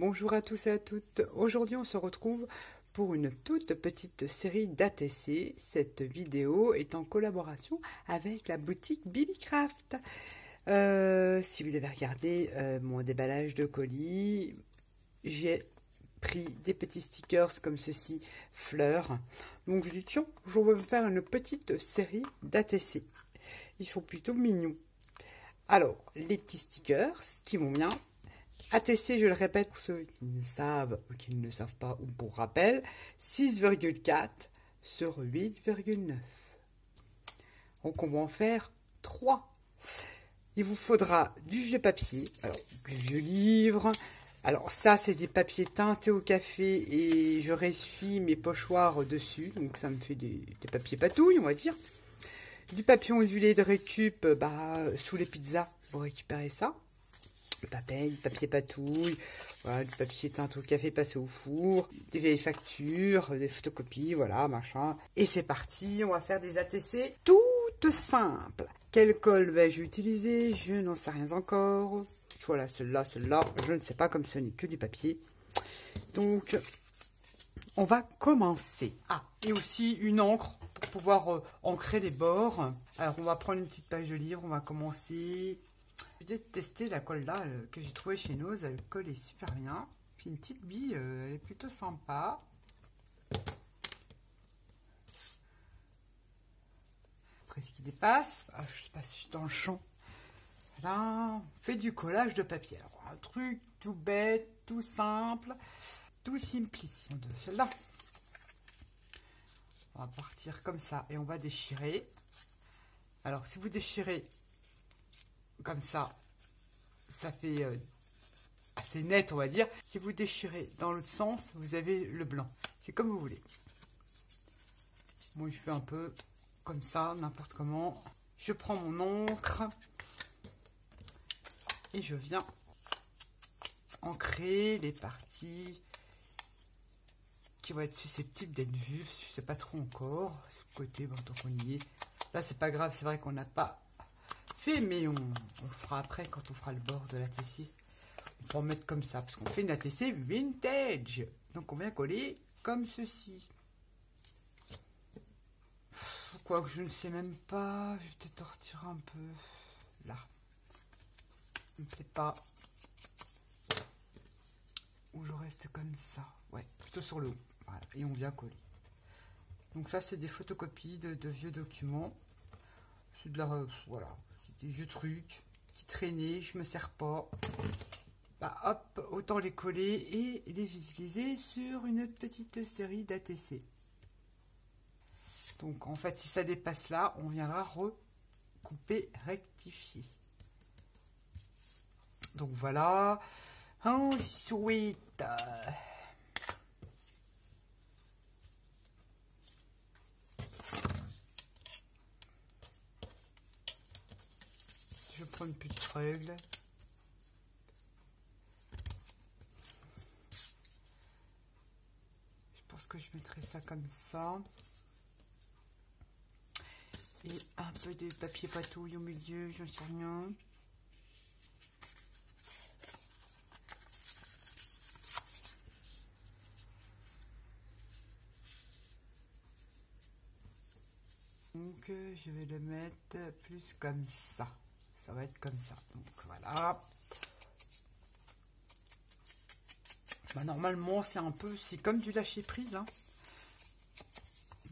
bonjour à tous et à toutes. Aujourd'hui, on se retrouve pour une toute petite série d'ATC. Cette vidéo est en collaboration avec la boutique Bibicraft. Si vous avez regardé mon déballage de colis, j'ai pris des petits stickers comme ceci, fleurs. Donc je dis tiens, je vais me faire une petite série d'ATC. Ils sont plutôt mignons. Alors, les petits stickers qui vont bien. ATC, je le répète pour ceux qui ne savent ou qui ne le savent pas, ou pour rappel, 6,4 sur 8,9. Donc on va en faire 3. Il vous faudra du vieux papier, alors du vieux livre. Alors ça, c'est des papiers teintés au café et je ressuie mes pochoirs dessus. Donc ça me fait des papiers patouilles, on va dire. Du papier ondulé de récup, sous les pizzas, vous récupérez ça. Le papier patouille, voilà, du papier teinte au café passé au four, des vieilles factures, des photocopies, voilà, machin. Et c'est parti, on va faire des ATC toutes simples. Quelle colle vais-je utiliser? Je n'en sais rien encore. Voilà, celle-là, je ne sais pas, comme ce n'est que du papier. Donc, on va commencer. Ah, et aussi une encre pour pouvoir ancrer les bords. Alors, on va prendre une petite page de livre, on va commencer. Je vais tester la colle là que j'ai trouvée chez Nose, elle colle super bien. Puis une petite bille, elle est plutôt sympa. Après ce qui dépasse, je sais pas si je suis dans le champ. Là, on fait du collage de papier. Alors, un truc tout bête, tout simple, tout simpli. De celle-là. On va partir comme ça et on va déchirer. Alors, si vous déchirez comme ça fait assez net, on va dire. Si vous déchirez dans l'autre sens, vous avez le blanc. C'est comme vous voulez. Moi, je fais un peu comme ça, n'importe comment. Je prends mon encre et je viens ancrer les parties qui vont être susceptibles d'être vues. Je ne sais pas trop encore. Ce côté, bon, tant qu'on y est. Là, c'est pas grave, c'est vrai qu'on n'a pas fait, mais on le fera après quand on fera le bord de l'ATC. On peut en mettre comme ça, parce qu'on fait une ATC vintage. Donc on vient coller comme ceci. Quoi que je ne sais même pas, je vais peut-être en retirer un peu. Là. Ça me plaît pas. Ou je reste comme ça. Ouais, plutôt sur le haut. Voilà, et on vient coller. Donc ça, c'est des photocopies de vieux documents. C'est de la... voilà. Des vieux trucs qui traînaient, je me sers pas. Hop, autant les coller et les utiliser sur une petite série d'ATC. Donc en fait, si ça dépasse là, on viendra recouper, rectifier. Donc voilà. Ensuite, je prends une petite règle. Je pense que je mettrai ça comme ça. Et un peu de papier patouille au milieu, j'en sais rien. Donc je vais le mettre plus comme ça. Ça va être comme ça. Donc voilà. Normalement c'est comme du lâcher prise. Hein.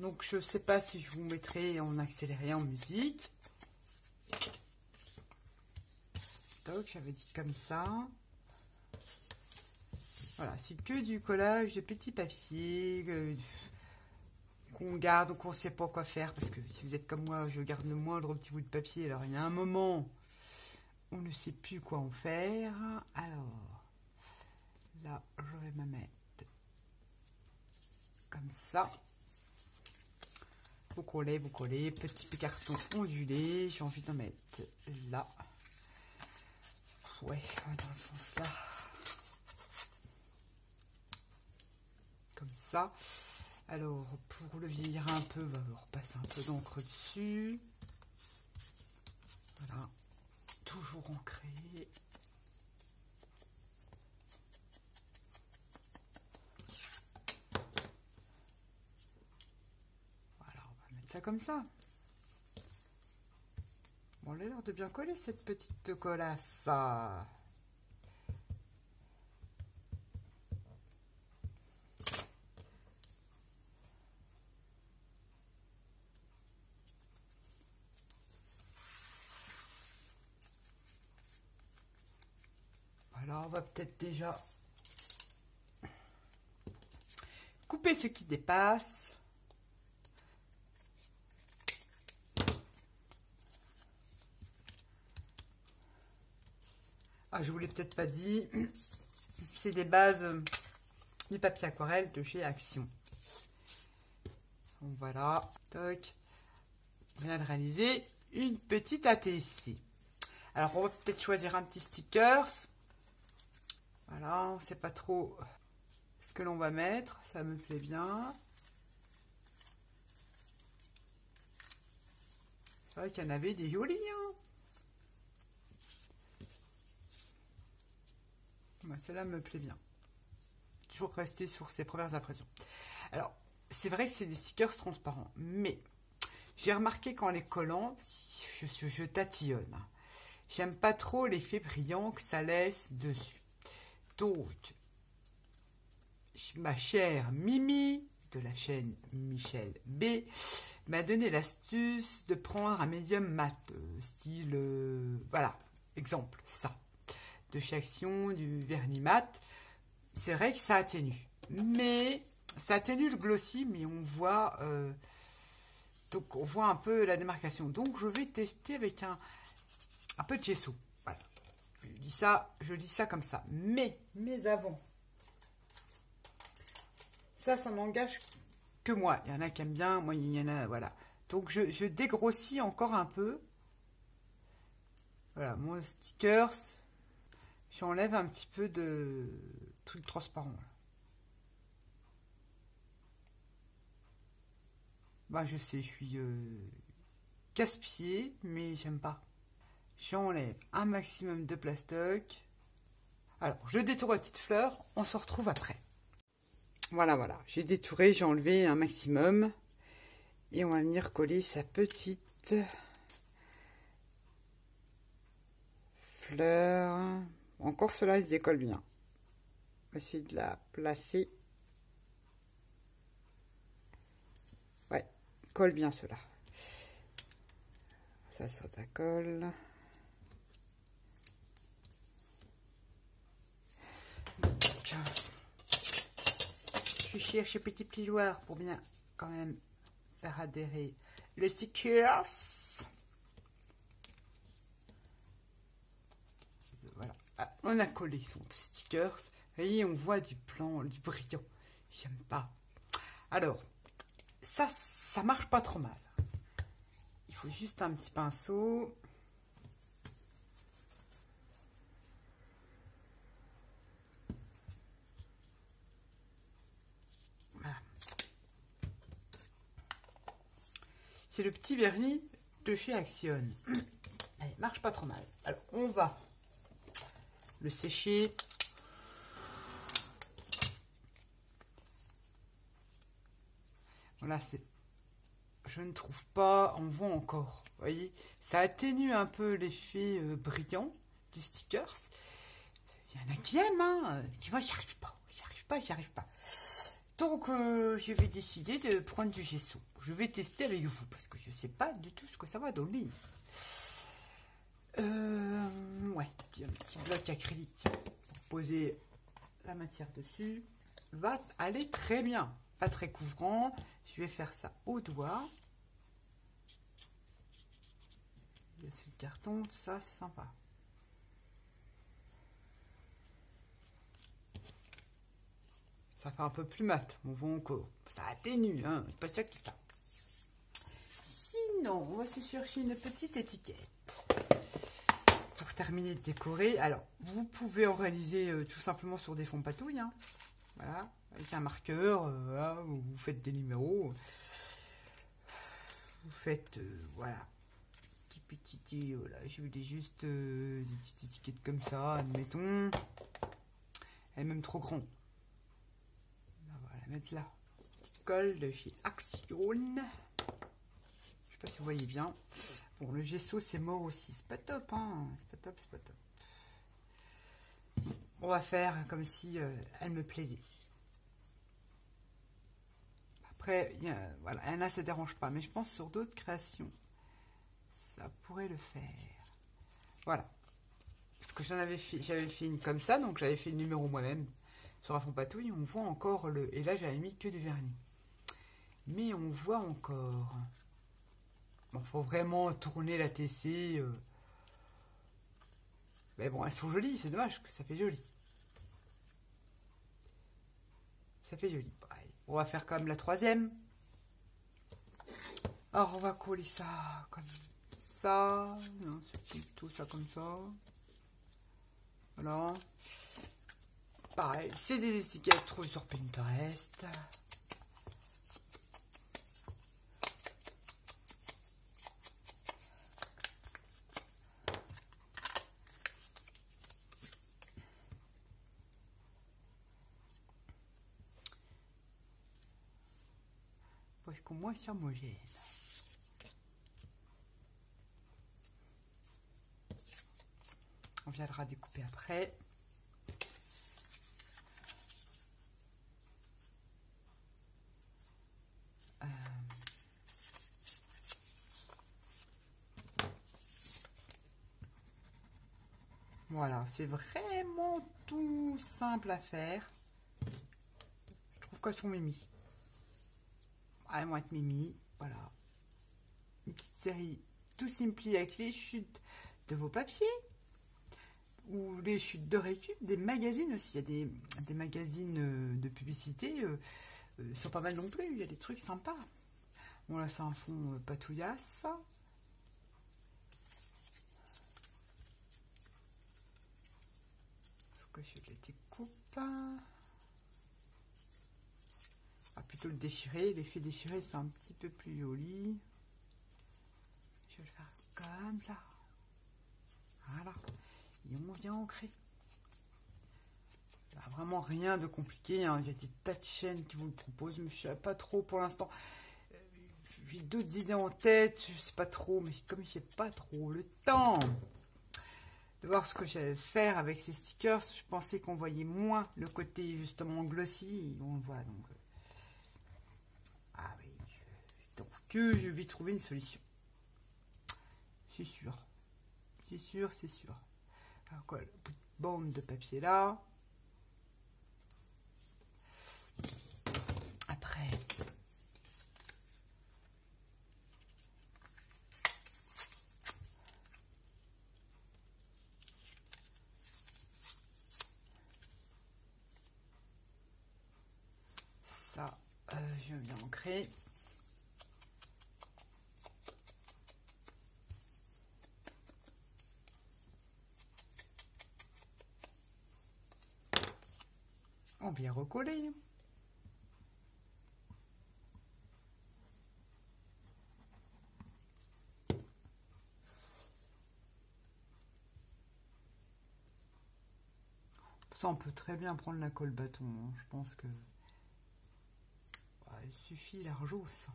Donc je sais pas si je vous mettrai en accéléré en musique. Donc j'avais dit comme ça. Voilà, c'est que du collage de petits papiers qu'on garde ou qu'on ne sait pas quoi faire. Parce que si vous êtes comme moi, je garde le moindre petit bout de papier. Alors il y a un moment, on ne sait plus quoi en faire. Alors, là, je vais me mettre comme ça. Vous collez, petit carton ondulé. J'ai envie d'en mettre là. Ouais, dans ce sens-là. Comme ça. Alors, pour le vieillir un peu, on va repasser un peu d'encre dessus. Voilà. Toujours ancré. comme ça. Bon, elle a l'air de bien coller cette petite colasse. Voilà, on va peut-être déjà couper ce qui dépasse. Ah, je vous l'ai peut-être pas dit, c'est des bases du papier aquarelle de chez Action. Donc voilà, toc, on vient de réaliser une petite ATC. Alors on va peut-être choisir un petit stickers. Voilà, on ne sait pas trop ce que l'on va mettre, ça me plaît bien. C'est vrai qu'il y en avait des jolis, hein. Celle-là me plaît bien. Toujours rester sur ses premières impressions. Alors, c'est vrai que c'est des stickers transparents, mais j'ai remarqué qu'en les collant, je tatillonne. J'aime pas trop l'effet brillant que ça laisse dessus. Donc, ma chère Mimi, de la chaîne Michel B, m'a donné l'astuce de prendre un médium mat, style, voilà, exemple, ça. De chez Action, du vernis mat, c'est vrai que ça atténue. Mais ça atténue le glossy, mais on voit, donc on voit un peu la démarcation. Donc je vais tester avec un peu de gesso. Voilà. Je dis ça comme ça. Mais avant, ça n'engage que moi. Il y en a qui aiment bien, moi il y en a, voilà. Donc je dégrossis encore un peu. Voilà, mon stickers. J'enlève un petit peu de truc transparent. Bah, je sais, je suis casse-pied, mais j'aime pas. J'enlève un maximum de plastoc. Alors, je détourne la petite fleur, on se retrouve après. Voilà, j'ai détouré, j'ai enlevé un maximum. Et on va venir coller sa petite fleur. Encore cela, il se décolle bien. On va essayer de la placer. Ouais, colle bien cela. Ça colle. Je cherche petit pliloir pour bien quand même faire adhérer le stickers. Voilà. Ah, on a collé son stickers. Vous voyez, on voit du blanc, du brillant. J'aime pas. Alors, ça marche pas trop mal. Il faut juste un petit pinceau. Voilà. C'est le petit vernis de chez Action. Allez, marche pas trop mal. Alors, on va le sécher. Voilà, je ne trouve pas, on voit encore, vous voyez, ça atténue un peu l'effet brillant du stickers. Il y en a qui aiment, hein, qui vont, j'y arrive pas. Donc, je vais décider de prendre du gesso. Je vais tester avec vous, parce que je ne sais pas du tout ce que ça va donner. Ouais, un petit bloc acrylique pour poser la matière dessus va aller très bien, pas très couvrant. Je vais faire ça au doigt. Il y a ce carton, tout ça, c'est sympa. Ça fait un peu plus mat, on voit encore. Ça atténue, hein, pas ça qui ça. Sinon, on va se chercher une petite étiquette. Pour terminer de décorer, alors vous pouvez en réaliser tout simplement sur des fonds patouilles, hein. Voilà, avec un marqueur, voilà, vous faites des numéros, vous faites, voilà, petit, voilà, je voulais juste des petites étiquettes comme ça, admettons, elle est même trop grande. On va la mettre là, petite colle de chez Action. pas si vous voyez bien. Bon, le gesso, c'est mort aussi. C'est pas top, hein. C'est pas top, c'est pas top. On va faire comme si elle me plaisait. Après, voilà, il y en a, ça ne dérange pas. Mais je pense sur d'autres créations, ça pourrait le faire. Voilà. Parce que j'avais fait une comme ça, donc j'avais fait le numéro moi-même. Sur un fond patouille, on voit encore le... Et là, j'avais mis que du vernis. Mais on voit encore... Bon, faut vraiment tourner la TC. Mais bon, elles sont jolies, c'est dommage que ça fait joli. Ça fait joli. Pareil. On va faire comme la troisième. Alors, on va coller ça comme ça. Non, c'est plutôt ça comme ça. Voilà. Pareil, c'est des étiquettes trouvées sur Pinterest. Parce qu'au moins c'est homogène. On viendra découper après. Voilà, c'est vraiment tout simple à faire. Je trouve qu'elles sont mimi. Elles vont être mimi, voilà. Une petite série tout simpli avec les chutes de vos papiers. Ou les chutes de récup, des magazines aussi. Il y a des magazines de publicité. Ils sont pas mal non plus. Il y a des trucs sympas. Bon, là, c'est un fond patouillasse. Faut que je les découpe. Ah, plutôt le déchirer. L'effet déchiré, c'est un petit peu plus joli. Je vais le faire comme ça. Voilà. Et on vient ancrer. Il n'y a vraiment rien de compliqué. Hein. Il y a des tas de chaînes qui vous le proposent, mais je ne sais pas trop pour l'instant. J'ai d'autres idées en tête, je ne sais pas trop, mais comme je n'ai pas trop le temps de voir ce que j'allais faire avec ces stickers, je pensais qu'on voyait moins le côté justement glossy. On le voit donc. Ah oui, donc je vais trouver une solution. C'est sûr. C'est sûr, c'est sûr. Alors quoi, la petite bande de papier là. Après, ça, je viens ancrer. On vient recoller. Ça, on peut très bien prendre la colle bâton. Hein. Je pense que il suffit largement ça.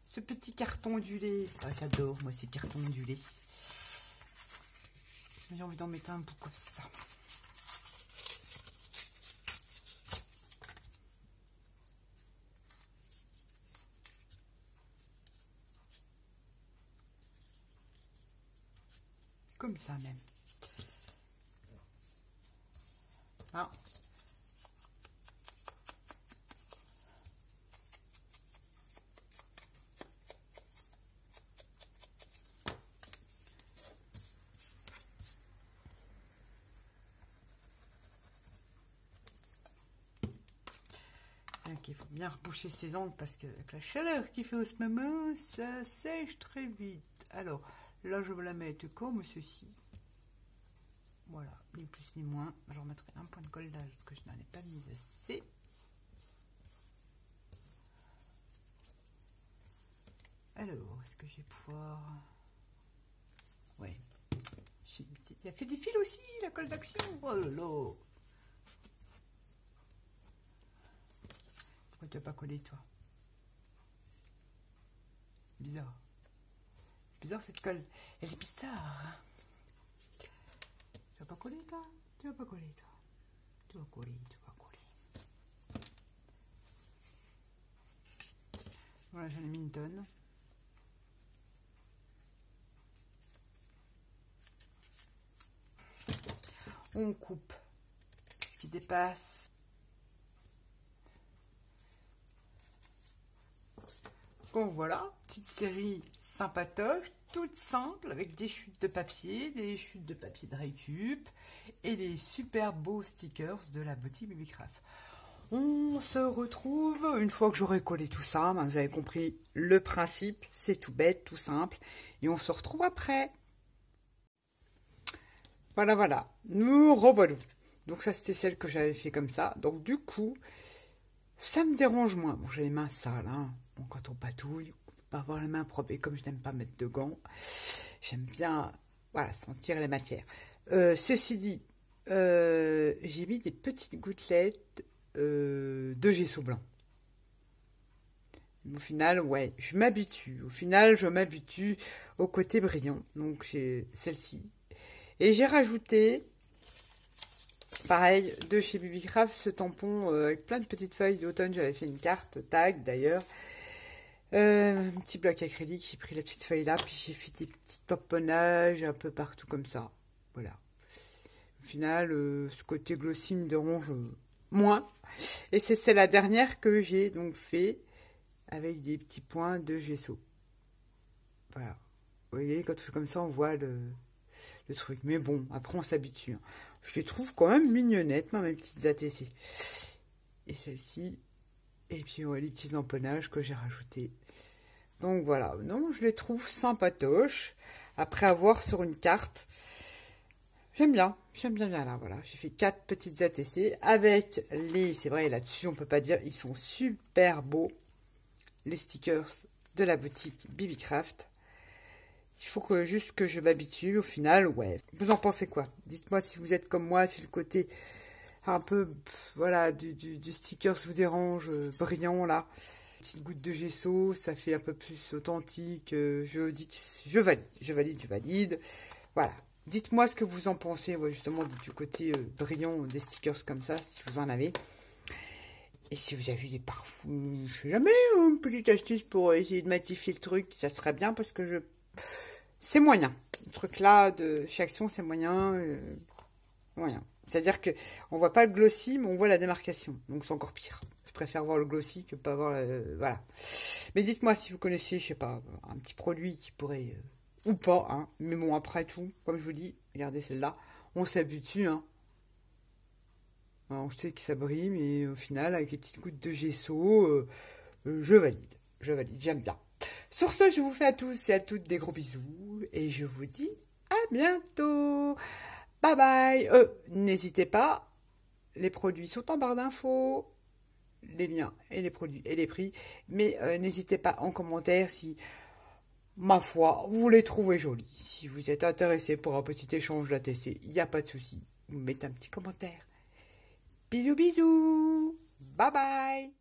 Ce petit carton ondulé. Ah, j'adore, moi, ces cartons ondulés. J'ai envie d'en mettre un bout comme ça. Comme ça même. Ah. Il faut bien reboucher ses ongles parce que avec la chaleur qu'il fait au ce moment, ça sèche très vite. Alors, là, je vais la mettre comme ceci. Voilà, ni plus ni moins. Je remettrai un point de colle là parce que je n'en ai pas mis assez. Alors, est-ce que je vais pouvoir... Ouais. Il a fait des fils aussi, la colle d'action. Oh là là. Pourquoi tu n'as pas collé, toi? Bizarre. Bizarre cette colle. Elle est bizarre. Tu vas pas coller toi? Tu vas pas coller toi? Tu vas coller, tu vas coller. Voilà, j'en ai mis une tonne. On coupe ce qui dépasse. Bon voilà, petite série sympatoche, toute simple, avec des chutes de papier de récup et des super beaux stickers de la boutique Bibicraft. On se retrouve une fois que j'aurai collé tout ça. Vous avez compris le principe, c'est tout bête, tout simple. Et on se retrouve après. Voilà, voilà, nous revoilà. Donc ça, c'était celle que j'avais fait comme ça. Donc du coup, ça me dérange moins. Bon, j'ai les mains sales, hein. Bon, quand on patouille, on peut pas avoir les mains propres. Et comme je n'aime pas mettre de gants, j'aime bien, voilà, sentir la matière. Ceci dit, j'ai mis des petites gouttelettes de gesso blanc. Au final, ouais, je m'habitue. Au final, je m'habitue au côté brillant. Donc j'ai celle-ci. Et j'ai rajouté, pareil, de chez Bibicraft, ce tampon avec plein de petites feuilles d'automne. J'avais fait une carte tag d'ailleurs. Un petit bloc acrylique, j'ai pris la petite feuille là, puis j'ai fait des petits tamponnages un peu partout comme ça. Voilà. Au final, ce côté glossy me dérange moins. Et c'est la dernière que j'ai donc fait avec des petits points de gesso. Voilà. Vous voyez, quand on fait comme ça, on voit le truc. Mais bon, après on s'habitue. Hein. Je les trouve quand même mignonnettes, mes petites ATC. Et celle-ci. Et puis on a les petits tamponnages que j'ai rajoutés. Donc voilà, non, je les trouve sympatoches. Après avoir sur une carte. J'aime bien là, voilà. J'ai fait 4 petites ATC avec les, c'est vrai, là-dessus on peut pas dire, ils sont super beaux. Les stickers de la boutique Bibicraft. Il faut juste que je m'habitue. Au final, ouais. Vous en pensez quoi? Dites-moi si vous êtes comme moi, si le côté un peu, voilà, du sticker vous dérange, brillant, là. Petite goutte de gesso, ça fait un peu plus authentique. Je dis que je valide. Voilà. Dites-moi ce que vous en pensez, ouais, justement, du côté brillant des stickers comme ça, si vous en avez. Et si vous avez des parfums, je sais jamais, une petite astuce pour essayer de matifier le truc, ça serait bien parce que c'est moyen. Le truc là de chez Action, c'est moyen. Moyen. C'est-à-dire que on voit pas le glossy, mais on voit la démarcation. Donc c'est encore pire. Je préfère voir le glossy que pas voir voilà. Mais dites-moi si vous connaissez, je sais pas, un petit produit qui pourrait... ou pas, hein. Mais bon, après tout, comme je vous dis, regardez celle-là, on s'habitue, hein. Alors, je sais que ça brille, mais au final, avec les petites gouttes de gesso, je valide, j'aime bien. Sur ce, je vous fais à tous et à toutes des gros bisous, et je vous dis à bientôt. Bye bye. N'hésitez pas, les produits sont en barre d'infos, les liens et les produits et les prix, mais n'hésitez pas en commentaire si, ma foi, vous les trouvez jolis. Si vous êtes intéressé pour un petit échange d'ATC, il n'y a pas de souci. Vous mettez un petit commentaire. Bisous, bisous. Bye bye.